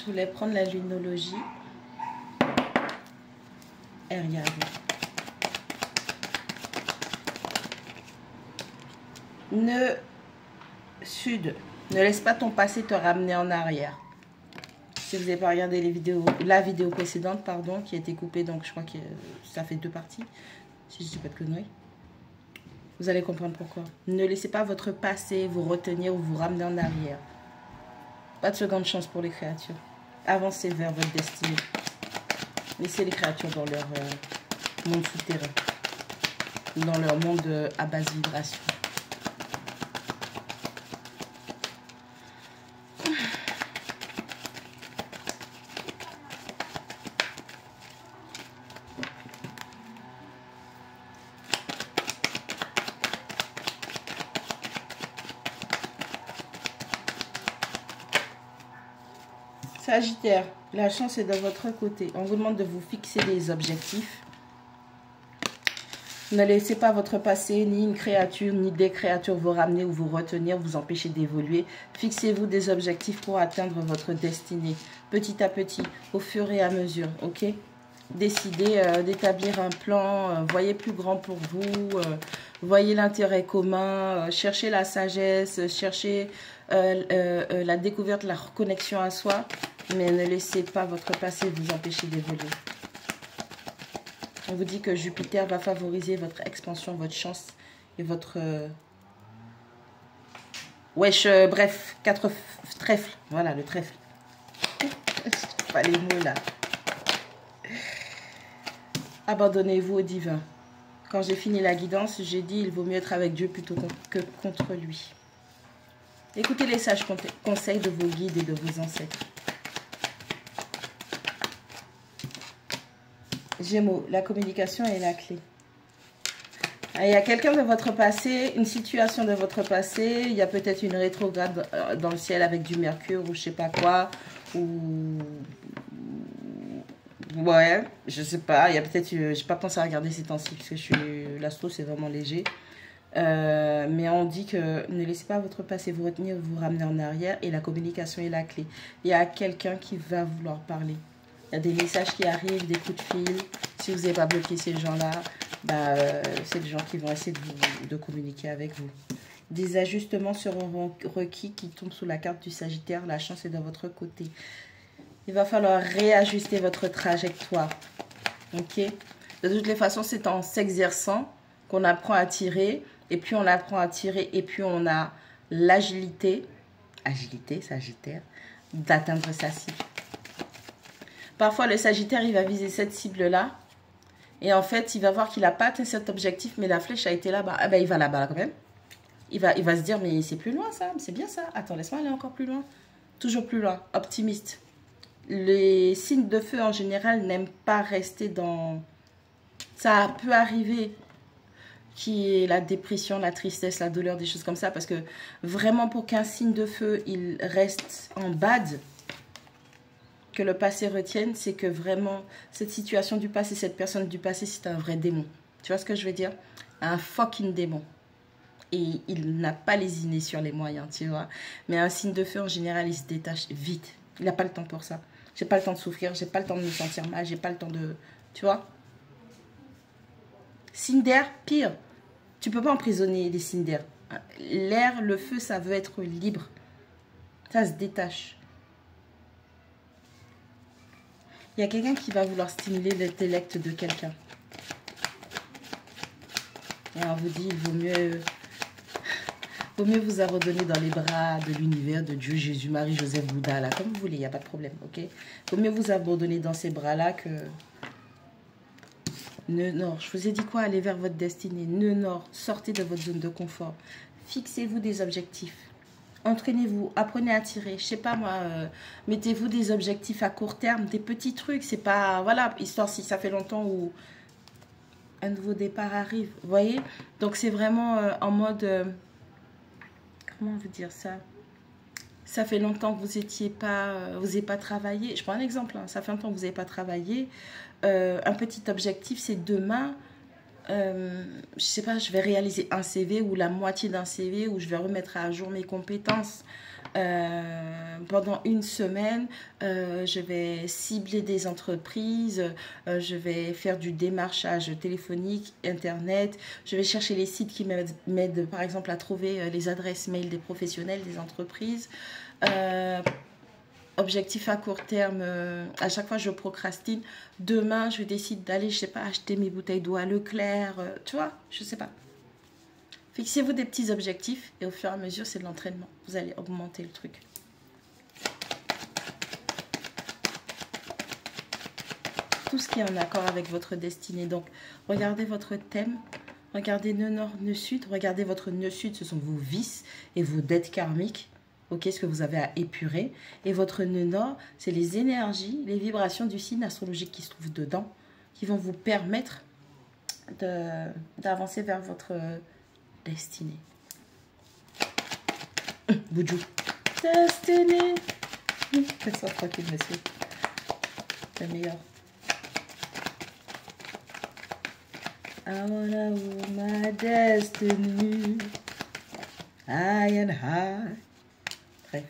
Je voulais prendre la lunologie et regarder. Ne laisse pas ton passé te ramener en arrière. Si vous n'avez pas regardé la vidéo précédente, pardon, qui a été coupée, donc je crois que ça fait 2 parties, si je ne dis pas de conneries. Vous allez comprendre pourquoi. Ne laissez pas votre passé vous retenir ou vous ramener en arrière. Pas de seconde chance pour les créatures. Avancez vers votre destinée. Laissez les créatures dans leur monde souterrain. Dans leur monde à basse vibration. Sagittaire, la chance est de votre côté. On vous demande de vous fixer des objectifs. Ne laissez pas votre passé, ni une créature, ni des créatures vous ramener ou vous retenir, vous empêcher d'évoluer. Fixez-vous des objectifs pour atteindre votre destinée. Petit à petit, au fur et à mesure, ok? Décidez d'établir un plan, voyez plus grand pour vous, voyez l'intérêt commun, cherchez la sagesse, cherchez la découverte, la reconnexion à soi. Mais ne laissez pas votre passé vous empêcher d'évoluer. On vous dit que Jupiter va favoriser votre expansion, votre chance et votre... bref, 4 trèfles. Voilà, le trèfle. Je trouve pas les mots là. Abandonnez-vous au divin. Quand j'ai fini la guidance, j'ai dit il vaut mieux être avec Dieu plutôt que contre lui. Écoutez les sages conseils de vos guides et de vos ancêtres. Gémeaux, la communication est la clé. Il y a quelqu'un de votre passé, une situation de votre passé, il y a peut-être une rétrograde dans le ciel avec du mercure ou je sais pas quoi, ou... Ouais, je sais pas, il y a peut-être... J'ai pas pensé à regarder ces temps-ci, parce que l'astro c'est vraiment léger. Mais on dit que ne laissez pas votre passé vous retenir, vous ramener en arrière, et la communication est la clé. Il y a quelqu'un qui va vouloir parler. Il y a des messages qui arrivent, des coups de fil. Si vous n'avez pas bloqué ces gens-là, bah, c'est des gens qui vont essayer de communiquer avec vous. Des ajustements seront requis qui tombent sous la carte du Sagittaire. La chance est de votre côté. Il va falloir réajuster votre trajectoire. Ok? De toutes les façons, c'est en s'exerçant qu'on apprend à tirer. Et puis on apprend à tirer. Et puis on a l'agilité, Sagittaire, d'atteindre sa cible. Parfois, le Sagittaire, il va viser cette cible-là. Et en fait, il va voir qu'il n'a pas atteint cet objectif, mais la flèche a été là-bas. Ah ben, il va là-bas quand même. Il va se dire, mais c'est plus loin ça, c'est bien ça. Attends, laisse-moi aller encore plus loin. Toujours plus loin, optimiste. Les signes de feu, en général, n'aiment pas rester dans... Ça peut arriver qui est la dépression, la tristesse, la douleur, des choses comme ça. Parce que vraiment, pour qu'un signe de feu, il reste en bad... que le passé retienne, c'est que vraiment, cette situation du passé, cette personne du passé, c'est un vrai démon. Tu vois ce que je veux dire? Un fucking démon. Et il n'a pas lésiné sur les moyens, tu vois. Mais un signe de feu, en général, il se détache vite. Il n'a pas le temps pour ça. J'ai pas le temps de souffrir, j'ai pas le temps de me sentir mal, j'ai pas le temps de... Tu vois? Signe d'air, pire. Tu peux pas emprisonner les signes d'air. L'air, le feu, ça veut être libre. Ça se détache. Il y a quelqu'un qui va vouloir stimuler l'intellect de quelqu'un. Et on vous dit, il vaut mieux vous abandonner dans les bras de l'univers, de Dieu, Jésus, Marie, Joseph, Bouddha, là, comme vous voulez, il n'y a pas de problème, ok? Il vaut mieux vous abandonner dans ces bras-là que... Nœud Nord, je vous ai dit quoi? Allez vers votre destinée. Nœud Nord, sortez de votre zone de confort. Fixez-vous des objectifs. Entraînez-vous, apprenez à tirer, je sais pas moi, mettez-vous des objectifs à court terme, des petits trucs, c'est pas, voilà, histoire si ça fait longtemps où un nouveau départ arrive, vous voyez? Donc c'est vraiment en mode, comment vous dire ça? Ça fait longtemps que vous n'avez pas travaillé, je prends un exemple, hein. Ça fait longtemps que vous n'avez pas travaillé, un petit objectif c'est demain, je sais pas, je vais réaliser un CV ou la moitié d'un CV, ou je vais remettre à jour mes compétences. Pendant une semaine, je vais cibler des entreprises, je vais faire du démarchage téléphonique, internet, je vais chercher les sites qui m'aident par exemple à trouver les adresses mail des professionnels, des entreprises. Objectif à court terme, à chaque fois je procrastine. Demain, je décide d'aller, je sais pas, acheter mes bouteilles d'eau à Leclerc, tu vois, je sais pas. Fixez-vous des petits objectifs et au fur et à mesure, c'est de l'entraînement. Vous allez augmenter le truc. Tout ce qui est en accord avec votre destinée. Donc, regardez votre thème. Regardez nœud nord, nœud sud. Regardez votre nœud sud, ce sont vos vices et vos dettes karmiques. Ok, ce que vous avez à épurer. Et votre nœud nord, c'est les énergies, les vibrations du signe astrologique qui se trouvent dedans, qui vont vous permettre d'avancer vers votre destinée. Boudjou. Destinée. Faites ça tranquille, monsieur. C'est le meilleur. I wanna hold my destiny. High and high. Bref.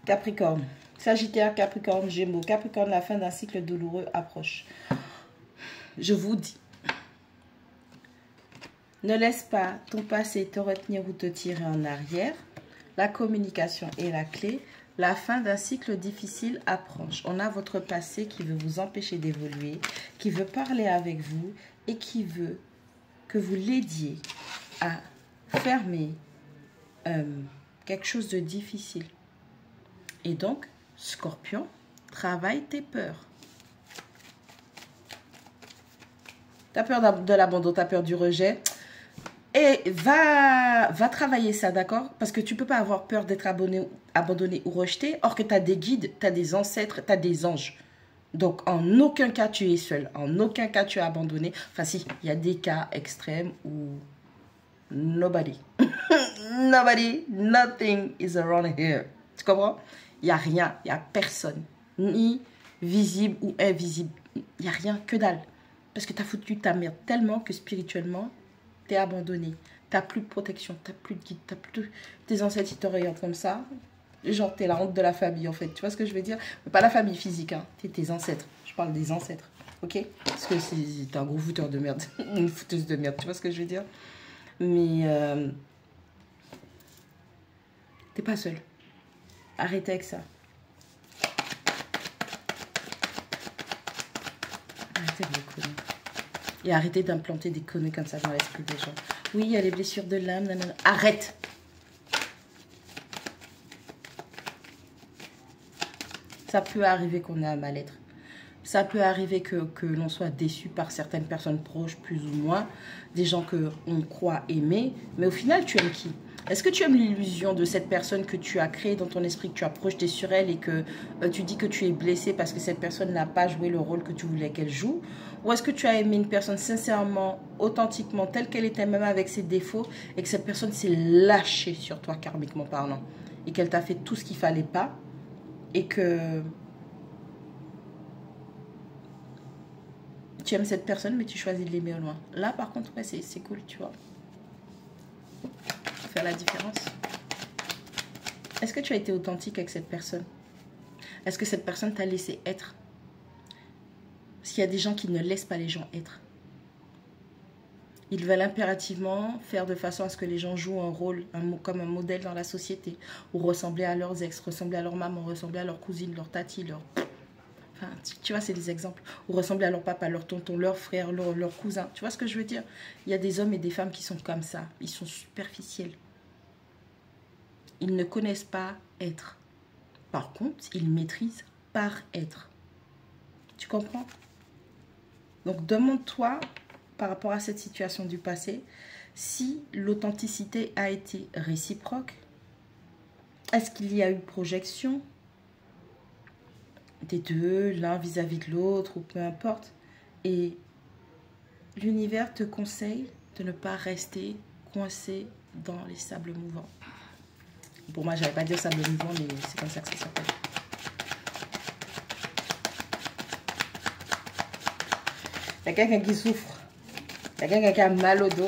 Capricorne. Sagittaire, Capricorne, Gémeaux. Capricorne, la fin d'un cycle douloureux approche. Je vous dis, ne laisse pas ton passé te retenir ou te tirer en arrière. La communication est la clé. La fin d'un cycle difficile approche. On a votre passé qui veut vous empêcher d'évoluer, qui veut parler avec vous et qui veut que vous l'aidiez à fermer quelque chose de difficile. Et donc, Scorpion, travaille tes peurs. Tu as peur de l'abandon, tu as peur du rejet. Et va travailler ça, d'accord? Parce que tu ne peux pas avoir peur d'être abandonné ou rejeté. Or que tu as des guides, tu as des ancêtres, tu as des anges. Donc, en aucun cas, tu es seul. En aucun cas, tu es abandonné. Enfin, si, il y a des cas extrêmes où nobody, nobody, nothing is around here. Tu comprends? Il n'y a rien, il n'y a personne. Ni visible ou invisible. Il n'y a rien, que dalle. Parce que tu as foutu ta merde tellement que spirituellement, tu es abandonné. Tu n'as plus de protection, tu n'as plus de guide, tu n'as plus de... Tes ancêtres, ils te regardent comme ça. Genre, tu es la honte de la famille, en fait. Tu vois ce que je veux dire? Mais pas la famille physique, hein. Tu es tes ancêtres. Je parle des ancêtres, ok? Parce que c'est un gros fouteur de merde. Une fouteuse de merde, tu vois ce que je veux dire? Mais t'es pas seul. Arrêtez avec ça. Arrêtez de les conneries. Et arrêtez d'implanter des conneries comme ça dans l'esprit des gens. Oui, il y a les blessures de l'âme. Arrête! Ça peut arriver qu'on ait un mal-être. Ça peut arriver que l'on soit déçu par certaines personnes proches, plus ou moins. Des gens qu'on croit aimer. Mais au final, tu aimes qui? Est-ce que tu aimes l'illusion de cette personne que tu as créée dans ton esprit, que tu as projeté sur elle et que tu dis que tu es blessé parce que cette personne n'a pas joué le rôle que tu voulais qu'elle joue? Ou est-ce que tu as aimé une personne sincèrement, authentiquement, telle qu'elle était, même avec ses défauts, et que cette personne s'est lâchée sur toi, karmiquement parlant, et qu'elle t'a fait tout ce qu'il ne fallait pas, et que tu aimes cette personne, mais tu choisis de l'aimer au loin. Là, par contre, ouais, c'est cool, tu vois. Faire la différence. Est-ce que tu as été authentique avec cette personne? Est-ce que cette personne t'a laissé être? Parce qu'il y a des gens qui ne laissent pas les gens être. Ils veulent impérativement faire de façon à ce que les gens jouent un rôle, comme un modèle dans la société, ou ressembler à leurs ex, ressembler à leur maman, ressembler à leur cousine, leur tati, leur... Enfin, tu vois, c'est des exemples. Ou ressembler à leur papa, leur tonton, leur frère, leur cousin. Tu vois ce que je veux dire? Il y a des hommes et des femmes qui sont comme ça. Ils sont superficiels. Ils ne connaissent pas être. Par contre, ils maîtrisent paraître. Tu comprends? Donc, demande-toi, par rapport à cette situation du passé, si l'authenticité a été réciproque. Est-ce qu'il y a eu projection des deux, l'un vis-à-vis de l'autre, ou peu importe. Et l'univers te conseille de ne pas rester coincé dans les sables mouvants. Pour moi, je n'allais pas dire sable mouvant, mais c'est comme ça que ça s'appelle. Il y a quelqu'un qui souffre. Il y a quelqu'un qui a mal au dos.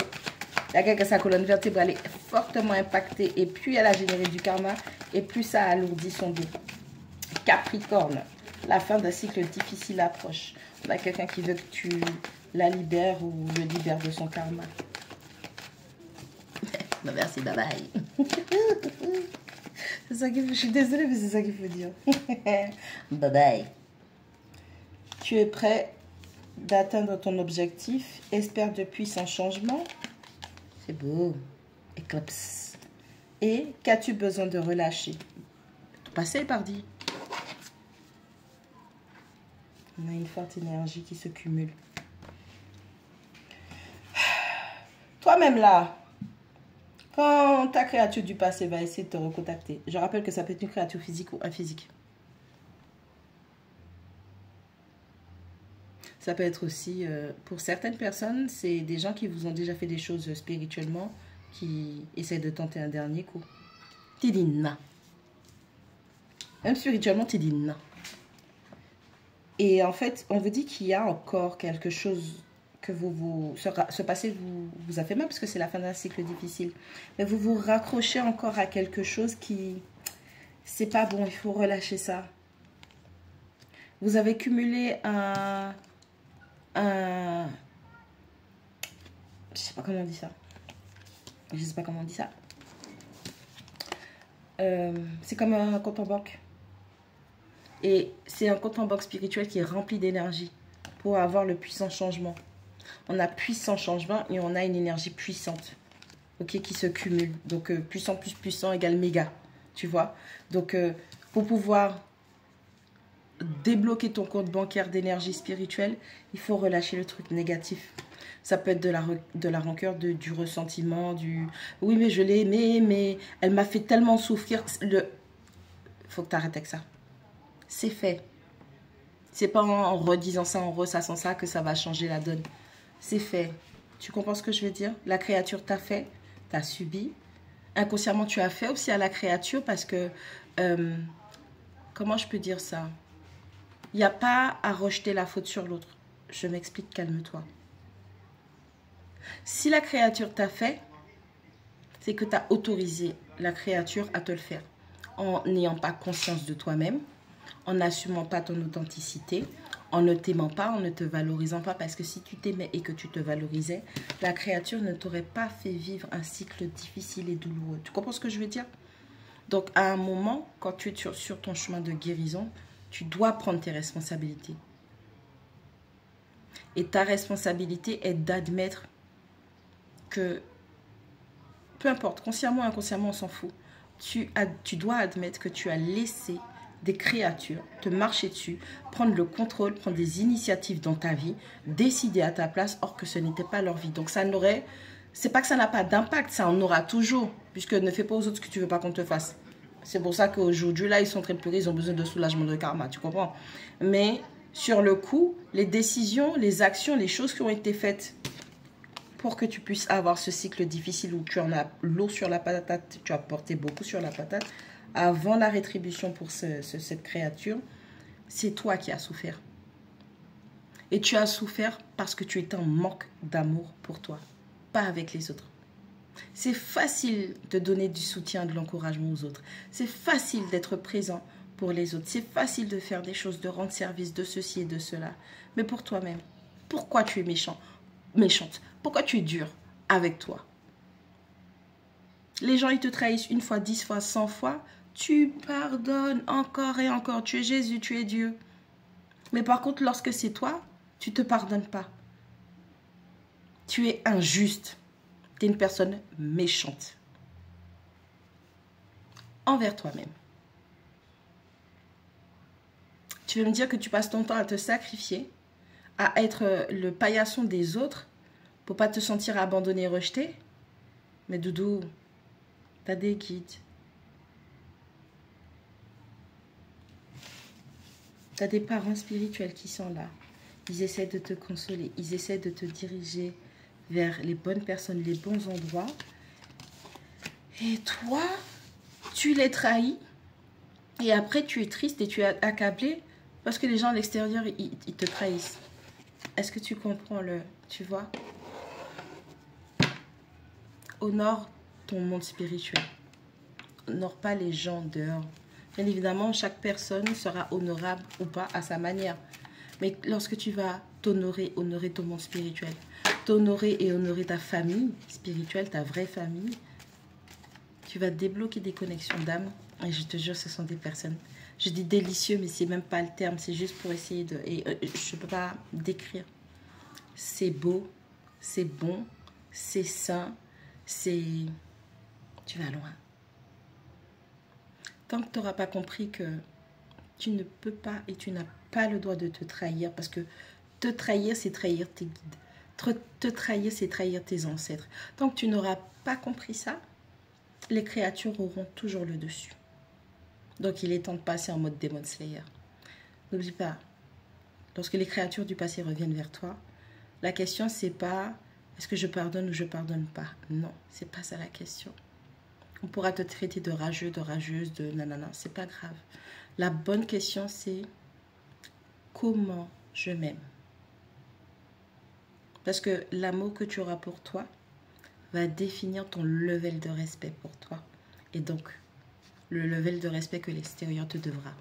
Il y a quelqu'un qui a sa colonne vertébrale est fortement impactée. Et puis, elle a généré du karma. et plus ça alourdit son dos. Capricorne, la fin d'un cycle difficile approche. On a quelqu'un qui veut que tu la libères ou le libères de son karma. Bah merci, bye bye. C'est ça qu'il faut, je suis désolée, mais c'est ça qu'il faut dire. Bye bye. Tu es prêt d'atteindre ton objectif. Espère de puissants changements. C'est beau. Éclipse. Et qu'as-tu besoin de relâcher? Tout passé, pardi. On a une forte énergie qui se cumule. Toi-même là, quand ta créature du passé va essayer de te recontacter, je rappelle que ça peut être une créature physique ou imphysique. Ça peut être aussi, pour certaines personnes, c'est des gens qui vous ont déjà fait des choses spirituellement, qui essaient de tenter un dernier coup. Tu dis non. Même spirituellement, tu dis non. Et en fait, on vous dit qu'il y a encore quelque chose que ce passé vous a fait mal, parce que c'est la fin d'un cycle difficile. Mais vous vous raccrochez encore à quelque chose qui, c'est pas bon, il faut relâcher ça. Vous avez cumulé je sais pas comment on dit ça. Je sais pas comment on dit ça. C'est comme un compte en banque. Et c'est un compte en banque spirituel qui est rempli d'énergie pour avoir le puissant changement. On a puissant changement et on a une énergie puissante, ok, qui se cumule. Donc, puissant plus puissant égale méga, tu vois. Donc, pour pouvoir débloquer ton compte bancaire d'énergie spirituelle, il faut relâcher le truc négatif. Ça peut être de la rancœur, du ressentiment, du « oui, mais je l'ai aimée, mais elle m'a fait tellement souffrir ». Faut que tu arrêtes avec ça. C'est fait. C'est pas en redisant ça, en ressassant ça que ça va changer la donne. C'est fait. Tu comprends ce que je veux dire? La créature t'a fait, t'as subi. Inconsciemment, tu as fait aussi à la créature parce que... comment je peux dire ça? Il n'y a pas à rejeter la faute sur l'autre. Je m'explique, calme-toi. Si la créature t'a fait, c'est que tu as autorisé la créature à te le faire. En n'ayant pas conscience de toi-même, en n'assumant pas ton authenticité, en ne t'aimant pas, en ne te valorisant pas. Parce que si tu t'aimais et que tu te valorisais, la créature ne t'aurait pas fait vivre un cycle difficile et douloureux. Tu comprends ce que je veux dire? Donc, à un moment, quand tu es sur ton chemin de guérison, tu dois prendre tes responsabilités. Et ta responsabilité est d'admettre que, peu importe, consciemment ou inconsciemment, on s'en fout. Tu dois admettre que tu as laissé des créatures te marcher dessus, prendre le contrôle, prendre des initiatives dans ta vie, décider à ta place, or que ce n'était pas leur vie. Donc ça n'aurait, c'est pas que ça n'a pas d'impact, ça en aura toujours, puisque ne fais pas aux autres ce que tu veux pas qu'on te fasse. C'est pour ça qu'aujourd'hui, là, ils sont très pleurer, ils ont besoin de soulagement de karma, tu comprends? Mais sur le coup, les décisions, les actions, les choses qui ont été faites pour que tu puisses avoir ce cycle difficile où tu en as l'eau sur la patate, tu as porté beaucoup sur la patate, avant la rétribution pour cette créature, c'est toi qui as souffert. Et tu as souffert parce que tu étais en manque d'amour pour toi, pas avec les autres. C'est facile de donner du soutien, de l'encouragement aux autres. C'est facile d'être présent pour les autres. C'est facile de faire des choses, de rendre service, de ceci et de cela. Mais pour toi-même, pourquoi tu es méchante? Pourquoi tu es dur avec toi? Les gens, ils te trahissent une fois, 10 fois, 100 fois. Tu pardonnes encore et encore. Tu es Jésus, tu es Dieu. Mais par contre, lorsque c'est toi, tu ne te pardonnes pas. Tu es injuste. Tu es une personne méchante. Envers toi-même. Tu veux me dire que tu passes ton temps à te sacrifier, à être le paillasson des autres pour pas te sentir abandonné et rejeté? Mais doudou, tu as des guides. Tu as des parents spirituels qui sont là. Ils essaient de te consoler. Ils essaient de te diriger vers les bonnes personnes, les bons endroits. Et toi, tu les trahis. Et après, tu es triste et tu es accablé parce que les gens à l'extérieur, ils te trahissent. Est-ce que tu comprends tu vois? Honore ton monde spirituel. honore pas les gens dehors. Bien évidemment, chaque personne sera honorable ou pas à sa manière. Mais lorsque tu vas t'honorer, honorer ton monde spirituel, t'honorer et honorer ta famille spirituelle, ta vraie famille, tu vas débloquer des connexions d'âme. Et je te jure, ce sont des personnes. Je dis délicieux, mais c'est même pas le terme. C'est juste pour essayer de... Et je peux pas décrire. C'est beau, c'est bon, c'est sain, c'est... Tu vas loin. Tant que tu n'auras pas compris que tu ne peux pas et tu n'as pas le droit de te trahir, parce que te trahir, c'est trahir tes guides. Te trahir, c'est trahir tes ancêtres. Tant que tu n'auras pas compris ça, les créatures auront toujours le dessus. Donc il est temps de passer en mode Demon Slayer. N'oublie pas, lorsque les créatures du passé reviennent vers toi, la question c'est pas est-ce que je pardonne ou je pardonne pas. Non, c'est pas ça la question. On pourra te traiter de rageux, de rageuse, de nanana, c'est pas grave. La bonne question c'est comment je m'aime. Parce que l'amour que tu auras pour toi va définir ton level de respect pour toi. Et donc, le level de respect que l'extérieur te devra.